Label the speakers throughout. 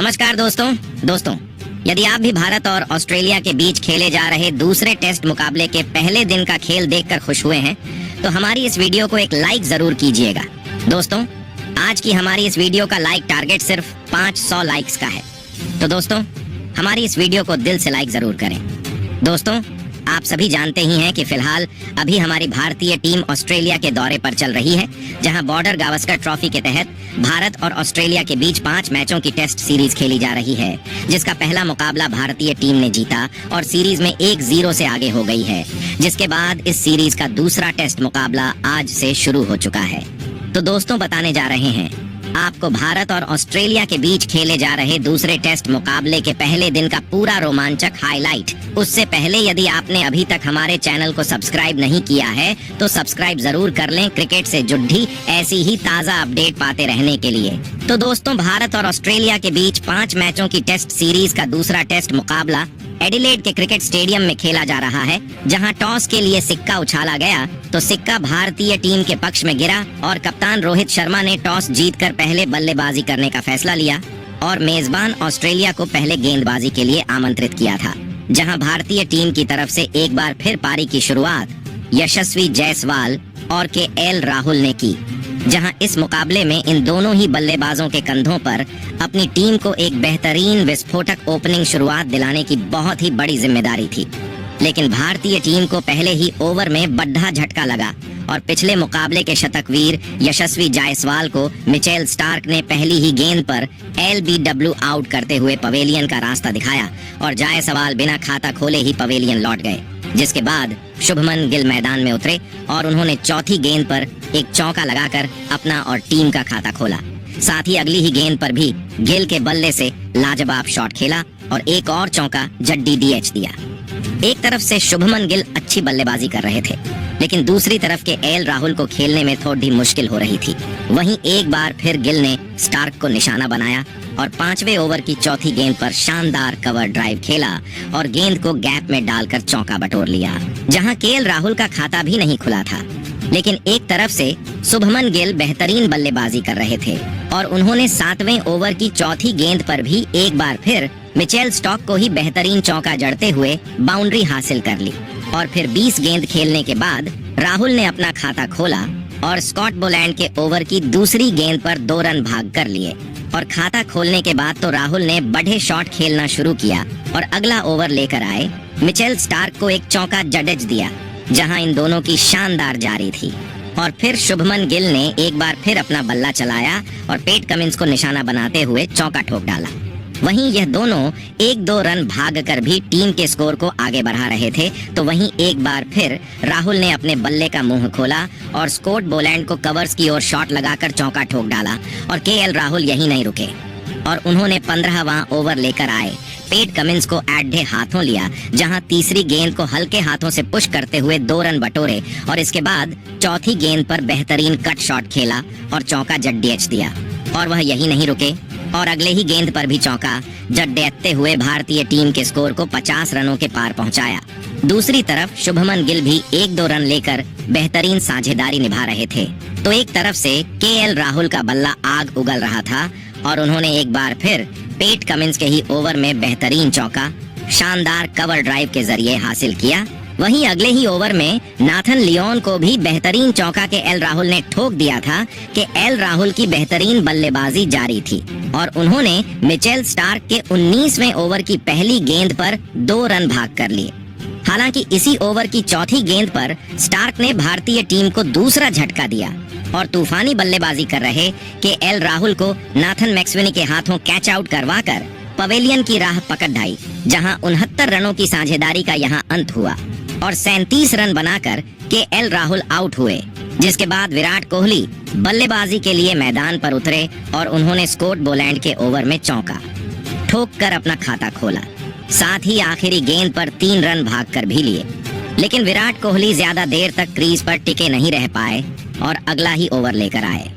Speaker 1: नमस्कार दोस्तों, यदि आप भी भारत और ऑस्ट्रेलिया के बीच खेले जा रहे दूसरे टेस्ट मुकाबले के पहले दिन का खेल देखकर खुश हुए हैं तो हमारी इस वीडियो को एक लाइक जरूर कीजिएगा। दोस्तों, आज की हमारी इस वीडियो का लाइक टारगेट सिर्फ 500 लाइक्स का है। तो दोस्तों, हमारी इस वीडियो को दिल से लाइक जरूर करें। दोस्तों, आप सभी जानते ही हैं कि फिलहाल अभी हमारी भारतीय टीम ऑस्ट्रेलिया के दौरे पर चल रही है, जहां बॉर्डर गावस्कर ट्रॉफी के तहत भारत और ऑस्ट्रेलिया के बीच 5 मैचों की टेस्ट सीरीज खेली जा रही है, जिसका पहला मुकाबला भारतीय टीम ने जीता और सीरीज में 1-0 से आगे हो गई है, जिसके बाद इस सीरीज का दूसरा टेस्ट मुकाबला आज से शुरू हो चुका है। तो दोस्तों, बताने जा रहे हैं आपको भारत और ऑस्ट्रेलिया के बीच खेले जा रहे दूसरे टेस्ट मुकाबले के पहले दिन का पूरा रोमांचक हाईलाइट। उससे पहले यदि आपने अभी तक हमारे चैनल को सब्सक्राइब नहीं किया है तो सब्सक्राइब जरूर कर लें, क्रिकेट से जुड़ी ऐसी ही ताज़ा अपडेट पाते रहने के लिए। तो दोस्तों, भारत और ऑस्ट्रेलिया के बीच 5 मैचों की टेस्ट सीरीज का दूसरा टेस्ट मुकाबला एडिलेड के क्रिकेट स्टेडियम में खेला जा रहा है, जहां टॉस के लिए सिक्का उछाला गया तो सिक्का भारतीय टीम के पक्ष में गिरा और कप्तान रोहित शर्मा ने टॉस जीतकर पहले बल्लेबाजी करने का फैसला लिया और मेजबान ऑस्ट्रेलिया को पहले गेंदबाजी के लिए आमंत्रित किया था, जहां भारतीय टीम की तरफ से एक बार फिर पारी की शुरुआत यशस्वी जायसवाल और केएल राहुल ने की, जहां इस मुकाबले में इन दोनों ही बल्लेबाजों के कंधों पर अपनी टीम को एक बेहतरीन विस्फोटक ओपनिंग शुरुआत दिलाने की बहुत ही बड़ी जिम्मेदारी थी। लेकिन भारतीय टीम को पहले ही ओवर में बड्ढा झटका लगा और पिछले मुकाबले के शतकवीर यशस्वी जायसवाल को मिचेल स्टार्क ने पहली ही गेंद पर एलबीडब्ल्यू आउट करते हुए पवेलियन का रास्ता दिखाया और जायसवाल बिना खाता खोले ही पवेलियन लौट गए, जिसके बाद शुभमन गिल मैदान में उतरे और उन्होंने चौथी गेंद पर एक चौका लगाकर अपना और टीम का खाता खोला। साथ ही अगली ही गेंद पर भी गिल के बल्ले से लाजवाब शॉट खेला और एक और चौका जड्डी डीएच दिया। एक तरफ से शुभमन गिल अच्छी बल्लेबाजी कर रहे थे, लेकिन दूसरी तरफ के एल राहुल को खेलने में थोड़ी मुश्किल हो रही थी। वहीं एक बार फिर गिल ने स्टार्क को निशाना बनाया और 5वें ओवर की चौथी गेंद पर शानदार कवर ड्राइव खेला और गेंद को गैप में डालकर चौका बटोर लिया, जहां केएल राहुल का खाता भी नहीं खुला था। लेकिन एक तरफ से शुभमन गिल बेहतरीन बल्लेबाजी कर रहे थे और उन्होंने 7वें ओवर की चौथी गेंद पर भी एक बार फिर मिचेल स्टार्क को ही बेहतरीन चौका जड़ते हुए बाउंड्री हासिल कर ली और फिर 20 गेंद खेलने के बाद राहुल ने अपना खाता खोला और स्कॉट बोलैंड के ओवर की दूसरी गेंद पर 2 रन भाग कर लिए और खाता खोलने के बाद तो राहुल ने बढ़े शॉट खेलना शुरू किया और अगला ओवर लेकर आए मिचेल स्टार्क को एक चौका जडेज दिया, जहां इन दोनों की शानदार जारी थी। और फिर शुभमन गिल ने एक बार फिर अपना बल्ला चलाया और पेट कमिंस को निशाना बनाते हुए चौका ठोक डाला। वहीं यह दोनों 1-2 रन भागकर भी टीम के स्कोर को आगे बढ़ा रहे थे, तो वहीं एक बार फिर राहुल ने अपने बल्ले का मुंह खोला और स्कॉट बोलैंड को कवर्स की ओर शॉट लगाकर चौका ठोक डाला और केएल राहुल यहीं नहीं रुके और उन्होंने 15वां ओवर लेकर आए पेट कमिंस को आधे हाथों लिया, जहां तीसरी गेंद को हल्के हाथों से पुश करते हुए 2 रन बटोरे और इसके बाद चौथी गेंद पर बेहतरीन कट शॉट खेला और चौका जड्डीएच दिया और वह यही नहीं रुके और अगले ही गेंद पर भी चौका जड्डेते हुए भारतीय टीम के स्कोर को 50 रनों के पार पहुंचाया। दूसरी तरफ शुभमन गिल भी 1-2 रन लेकर बेहतरीन साझेदारी निभा रहे थे, तो एक तरफ से केएल राहुल का बल्ला आग उगल रहा था और उन्होंने एक बार फिर पेट कमिंस के ही ओवर में बेहतरीन चौका शानदार कवर ड्राइव के जरिए हासिल किया। वहीं अगले ही ओवर में नाथन लियोन को भी बेहतरीन चौका के एल राहुल ने ठोक दिया था कि एल राहुल की बेहतरीन बल्लेबाजी जारी थी और उन्होंने मिचेल स्टार्क के 19वें ओवर की पहली गेंद पर 2 रन भाग कर लिए। हालांकि इसी ओवर की चौथी गेंद पर स्टार्क ने भारतीय टीम को दूसरा झटका दिया और तूफानी बल्लेबाजी कर रहे कि एल राहुल को नाथन मैक्सवेनी के हाथों कैच आउट करवाकर पवेलियन की राह पकड़ ढाई, जहां 69 रनों की साझेदारी का यहां अंत हुआ और 37 रन बनाकर के एल राहुल आउट हुए, जिसके बाद विराट कोहली बल्लेबाजी के लिए मैदान पर उतरे और उन्होंने स्कॉट बोलैंड के ओवर में चौका ठोक कर अपना खाता खोला। साथ ही आखिरी गेंद पर 3 रन भागकर भी लिए, लेकिन विराट कोहली ज्यादा देर तक क्रीज पर टिके नहीं रह पाए और अगला ही ओवर लेकर आए।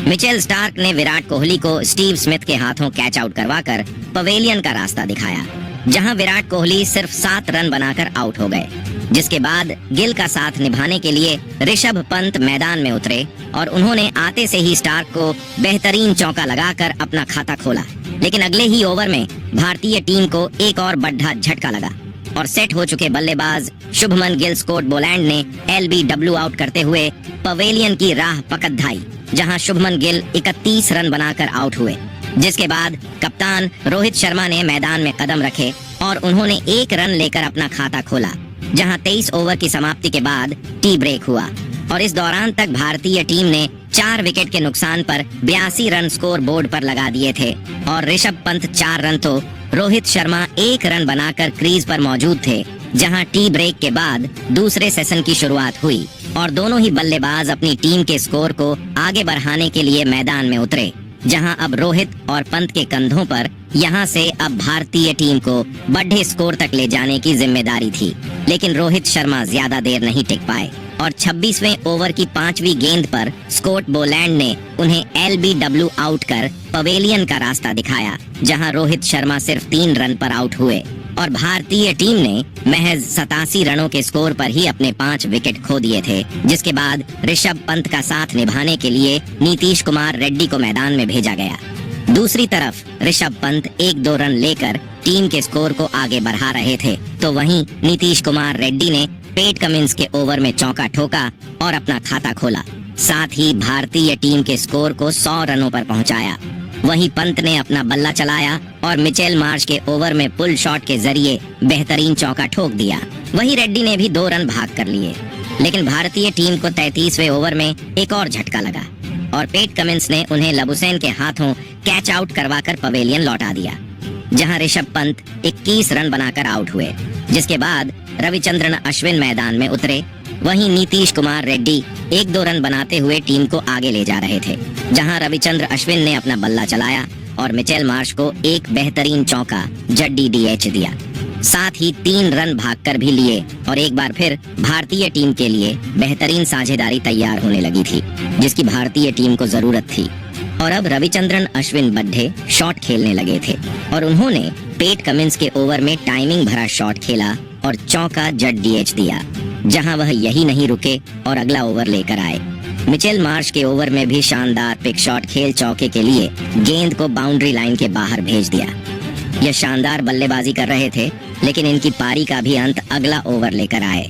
Speaker 1: मिचेल स्टार्क ने विराट कोहली को स्टीव स्मिथ के हाथों कैच आउट करवाकर पवेलियन का रास्ता दिखाया, जहां विराट कोहली सिर्फ 7 रन बनाकर आउट हो गए, जिसके बाद गिल का साथ निभाने के लिए ऋषभ पंत मैदान में उतरे और उन्होंने आते से ही स्टार्क को बेहतरीन चौका लगाकर अपना खाता खोला लेकिन अगले ही ओवर में भारतीय टीम को एक और बढ़ा झटका लगा और सेट हो चुके बल्लेबाज शुभमन गिल स्कॉट बोलैंड ने एलबीडब्ल्यू आउट करते हुए पवेलियन की राह पकड़ धाई, जहां शुभमन गिल 31 रन बनाकर आउट हुए। जिसके बाद कप्तान रोहित शर्मा ने मैदान में कदम रखे और उन्होंने 1 रन लेकर अपना खाता खोला, जहां 23 ओवर की समाप्ति के बाद टी ब्रेक हुआ और इस दौरान तक भारतीय टीम ने 4 विकेट के नुकसान पर 82 रन स्कोर बोर्ड पर लगा दिए थे और ऋषभ पंत 4 रन तो रोहित शर्मा 1 रन बनाकर क्रीज पर मौजूद थे। जहां टी ब्रेक के बाद दूसरे सेशन की शुरुआत हुई और दोनों ही बल्लेबाज अपनी टीम के स्कोर को आगे बढ़ाने के लिए मैदान में उतरे, जहां अब रोहित और पंत के कंधों पर यहां से अब भारतीय टीम को बढ़े स्कोर तक ले जाने की जिम्मेदारी थी। लेकिन रोहित शर्मा ज्यादा देर नहीं टिक पाए और 26वें ओवर की 5वीं गेंद पर स्कॉट बोलैंड ने उन्हें एलबीडब्ल्यू आउट कर पवेलियन का रास्ता दिखाया, जहां रोहित शर्मा सिर्फ 3 रन पर आउट हुए और भारतीय टीम ने महज 87 रनों के स्कोर पर ही अपने 5 विकेट खो दिए थे। जिसके बाद ऋषभ पंत का साथ निभाने के लिए नीतीश कुमार रेड्डी को मैदान में भेजा गया। दूसरी तरफ ऋषभ पंत 1-2 रन लेकर टीम के स्कोर को आगे बढ़ा रहे थे, तो वहीं नीतीश कुमार रेड्डी ने पेट कमिंस के ओवर में चौका ठोका और अपना खाता खोला। साथ ही भारतीय टीम के स्कोर को 100 रनों पर पहुंचाया। वहीं पंत ने अपना बल्ला चलाया और मिचेल मार्श के ओवर में पुल शॉट के जरिए बेहतरीन चौका ठोक दिया। वहीं रेड्डी ने भी 2 रन भाग कर लिए, लेकिन भारतीय टीम को 33वें ओवर में एक और झटका लगा और पेट कमिंस ने उन्हें लबुसैन के हाथों कैच आउट करवाकर पवेलियन लौटा दिया, जहां ऋषभ पंत 21 रन बनाकर आउट हुए। जिसके बाद रविचंद्रन अश्विन मैदान में उतरे। वहीं नीतीश कुमार रेड्डी 1-2 रन बनाते हुए टीम को आगे ले जा रहे थे, जहां रविचंद्र अश्विन ने अपना बल्ला चलाया और मिचेल मार्श को एक बेहतरीन चौका जड्डी डीएच दिया। साथ ही 3 रन भागकर भी लिए और एक बार फिर भारतीय टीम के लिए बेहतरीन साझेदारी तैयार होने लगी थी, जिसकी भारतीय टीम को जरूरत थी। और अब रविचंद्रन अश्विन बड्ढे शॉट खेलने लगे थे और उन्होंने पेट कमिंस के ओवर में टाइमिंग भरा शॉट खेला और चौका जड डीएच दिया, जहां वह यही नहीं रुके और अगला ओवर लेकर आए। मिचेल मार्श के ओवर में भी शानदार पिक शॉट खेल चौके के लिए गेंद को बाउंड्री लाइन के बाहर भेज दिया। यह शानदार बल्लेबाजी कर रहे थे, लेकिन इनकी पारी का भी अंत अगला ओवर लेकर आए।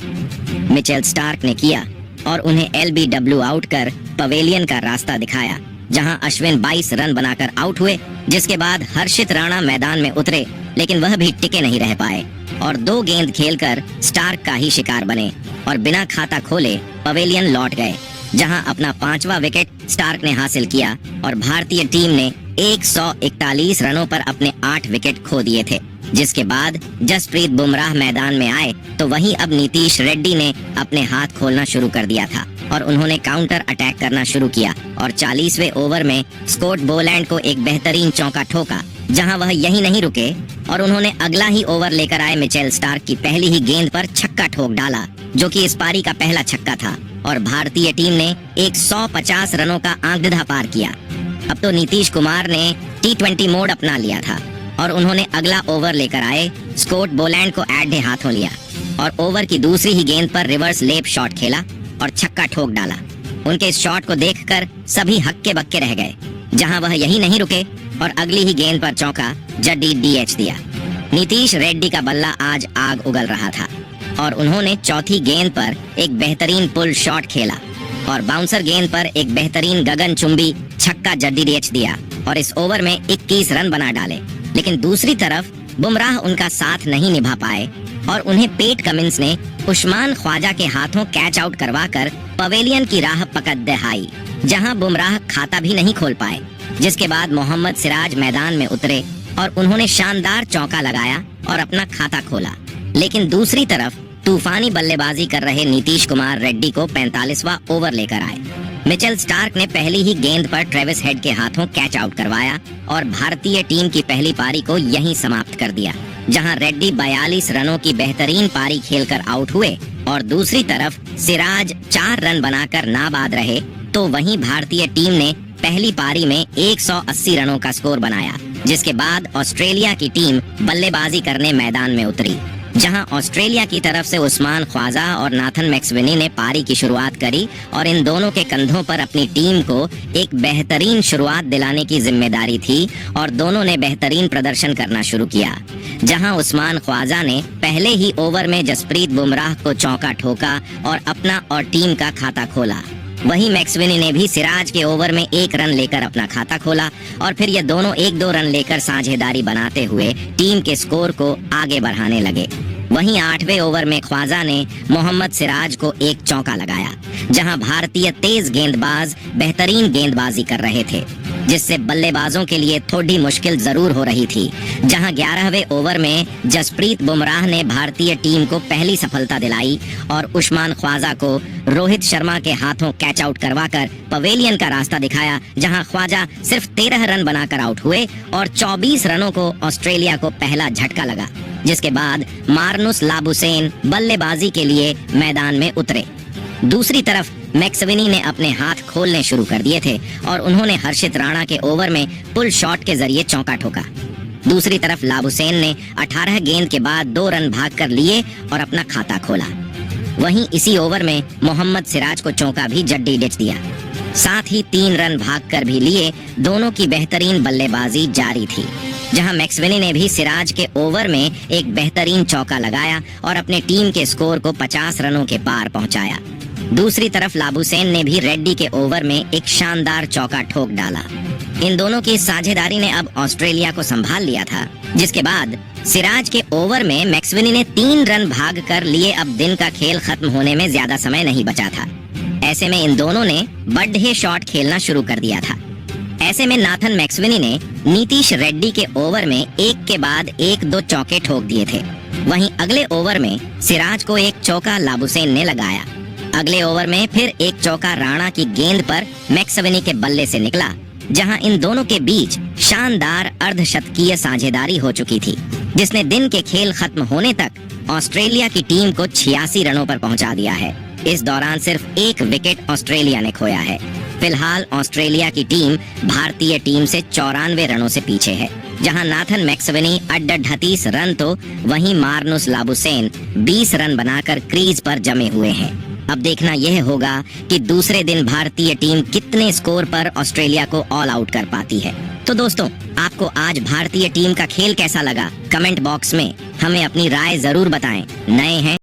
Speaker 1: मिचेल स्टार्क ने किया और उन्हें एलबीडब्ल्यू आउट कर पवेलियन का रास्ता दिखाया, जहां अश्विन 22 रन बनाकर आउट हुए। जिसके बाद हर्षित राणा मैदान में उतरे, लेकिन वह भी टिके नहीं रह पाए और 2 गेंद खेलकर स्टार्क का ही शिकार बने और बिना खाता खोले पवेलियन लौट गए, जहां अपना 5वां विकेट स्टार्क ने हासिल किया और भारतीय टीम ने 141 रनों पर अपने 8 विकेट खो दिए थे। जिसके बाद जसप्रीत बुमराह मैदान में आए तो वहीं अब नीतीश रेड्डी ने अपने हाथ खोलना शुरू कर दिया था और उन्होंने काउंटर अटैक करना शुरू किया और 40वें ओवर में स्कॉट बोलैंड को एक बेहतरीन चौका ठोका, जहां वह यही नहीं रुके और उन्होंने अगला ही ओवर लेकर आए मिचेल स्टार्क की पहली ही गेंद पर छक्का ठोक डाला, जो कि इस पारी का पहला छक्का था और भारतीय टीम ने 150 रनों का आंकड़ा पार किया। अब तो नीतीश कुमार ने T20 मोड अपना लिया था और उन्होंने अगला ओवर लेकर आए स्कॉट बोलैंड को आधे हाथों लिया और ओवर की दूसरी ही गेंद पर रिवर्स लेप शॉट खेला और छक्का ठोक डाला। उनके इस शॉट को देखकर सभी हक्के बक्के रह गए, जहां वह यही नहीं रुके और अगली ही गेंद पर चौका जड्डी डीएच दिया। नीतीश रेड्डी का बल्ला आज आग उगल रहा था और उन्होंने चौथी गेंद पर एक बेहतरीन पुल शॉट खेला और बाउंसर गेंद पर एक बेहतरीन गगनचुंबी छक्का जड्डी डीएच दिया और इस ओवर में 21 रन बना डाले। लेकिन दूसरी तरफ बुमराह उनका साथ नहीं निभा पाए और उन्हें पेट कमिंस ने उस्मान ख्वाजा के हाथों कैच आउट करवाकर पवेलियन की राह पकड़ दिखाई, जहां बुमराह खाता भी नहीं खोल पाए। जिसके बाद मोहम्मद सिराज मैदान में उतरे और उन्होंने शानदार चौका लगाया और अपना खाता खोला। लेकिन दूसरी तरफ तूफानी बल्लेबाजी कर रहे नीतीश कुमार रेड्डी को 45वां ओवर लेकर आए। मिचेल स्टार्क ने पहली ही गेंद पर ट्रेविस हेड के हाथों कैच आउट करवाया और भारतीय टीम की पहली पारी को यहीं समाप्त कर दिया, जहां रेड्डी 42 रनों की बेहतरीन पारी खेलकर आउट हुए और दूसरी तरफ सिराज 4 रन बनाकर नाबाद रहे। तो वहीं भारतीय टीम ने पहली पारी में 180 रनों का स्कोर बनाया, जिसके बाद ऑस्ट्रेलिया की टीम बल्लेबाजी करने मैदान में उतरी जहां ऑस्ट्रेलिया की तरफ से उस्मान ख्वाजा और नाथन मैक्सवेनी ने पारी की शुरुआत करी और इन दोनों के कंधों पर अपनी टीम को एक बेहतरीन शुरुआत दिलाने की जिम्मेदारी थी और दोनों ने बेहतरीन प्रदर्शन करना शुरू किया। जहां उस्मान ख्वाजा ने पहले ही ओवर में जसप्रीत बुमराह को चौका ठोका और अपना और टीम का खाता खोला। वहीं मैक्सवेनी ने भी सिराज के ओवर में 1 रन लेकर अपना खाता खोला और फिर ये दोनों 1-2 रन लेकर साझेदारी बनाते हुए टीम के स्कोर को आगे बढ़ाने लगे। वहीं 8वें ओवर में ख्वाजा ने मोहम्मद सिराज को एक चौका लगाया, जहां भारतीय तेज गेंदबाज बेहतरीन गेंदबाजी कर रहे थे, जिससे बल्लेबाजों के लिए थोड़ी मुश्किल जरूर हो रही थी। जहां 11वें ओवर में जसप्रीत बुमराह ने भारतीय टीम को पहली सफलता दिलाई और उस्मान ख्वाजा को रोहित शर्मा के हाथों कैच आउट करवाकर पवेलियन का रास्ता दिखाया, जहां ख्वाजा सिर्फ 13 रन बनाकर आउट हुए और 24 रनों को ऑस्ट्रेलिया को पहला झटका लगा, जिसके बाद मार्नुस लाबुसैन बल्लेबाजी के लिए मैदान में उतरे। दूसरी तरफ मैक्सवेनी ने अपने हाथ खोलने शुरू कर दिए थे और उन्होंने हर्षित राणा के ओवर में पुल शॉट के जरिए चौका ठोका। दूसरी तरफ लाबुसैन ने 18 गेंद के बाद 2 रन भागकर लिए और अपना खाता खोला। वहीं इसी ओवर में मोहम्मद सिराज को चौका भी जड्डी डिच दिया, साथ ही 3 रन भागकर भी लिए। दोनों की बेहतरीन बल्लेबाजी जारी थी, जहां मैक्सवेनी ने भी सिराज के ओवर में एक बेहतरीन चौका लगाया और अपने टीम के स्कोर को 50 रनों के पार पहुंचाया। दूसरी तरफ लाबुसैन ने भी रेड्डी के ओवर में एक शानदार चौका ठोक डाला। इन दोनों की साझेदारी ने अब ऑस्ट्रेलिया को संभाल लिया था, जिसके बाद सिराज के ओवर में मैक्सवेनी ने 3 रन भाग कर लिए। अब दिन का खेल खत्म होने में ज्यादा समय नहीं बचा था। ऐसे में इन दोनों ने बढ़े शॉट खेलना शुरू कर दिया था। ऐसे में नाथन मैक्सवेनी ने नीतीश रेड्डी के ओवर में एक के बाद एक 2 चौके ठोक दिए थे। वहीं अगले ओवर में सिराज को एक चौका लाबुसैन ने लगाया। अगले ओवर में फिर एक चौका राणा की गेंद पर मैक्सवेनी के बल्ले से निकला, जहां इन दोनों के बीच शानदार अर्धशतकीय साझेदारी हो चुकी थी, जिसने दिन के खेल खत्म होने तक ऑस्ट्रेलिया की टीम को 86 रनों पर पहुंचा दिया है। इस दौरान सिर्फ 1 विकेट ऑस्ट्रेलिया ने खोया है। फिलहाल ऑस्ट्रेलिया की टीम भारतीय टीम से 94 रनों से पीछे है, जहां नाथन मैक्सवेनी अड्डा 38 रन तो वहीं मार्नुस लाबुसैन 20 रन बनाकर क्रीज पर जमे हुए हैं। अब देखना यह होगा कि दूसरे दिन भारतीय टीम कितने स्कोर पर ऑस्ट्रेलिया को ऑल आउट कर पाती है। तो दोस्तों, आपको आज भारतीय टीम का खेल कैसा लगा? कमेंट बॉक्स में हमें अपनी राय जरूर बताएं। नए हैं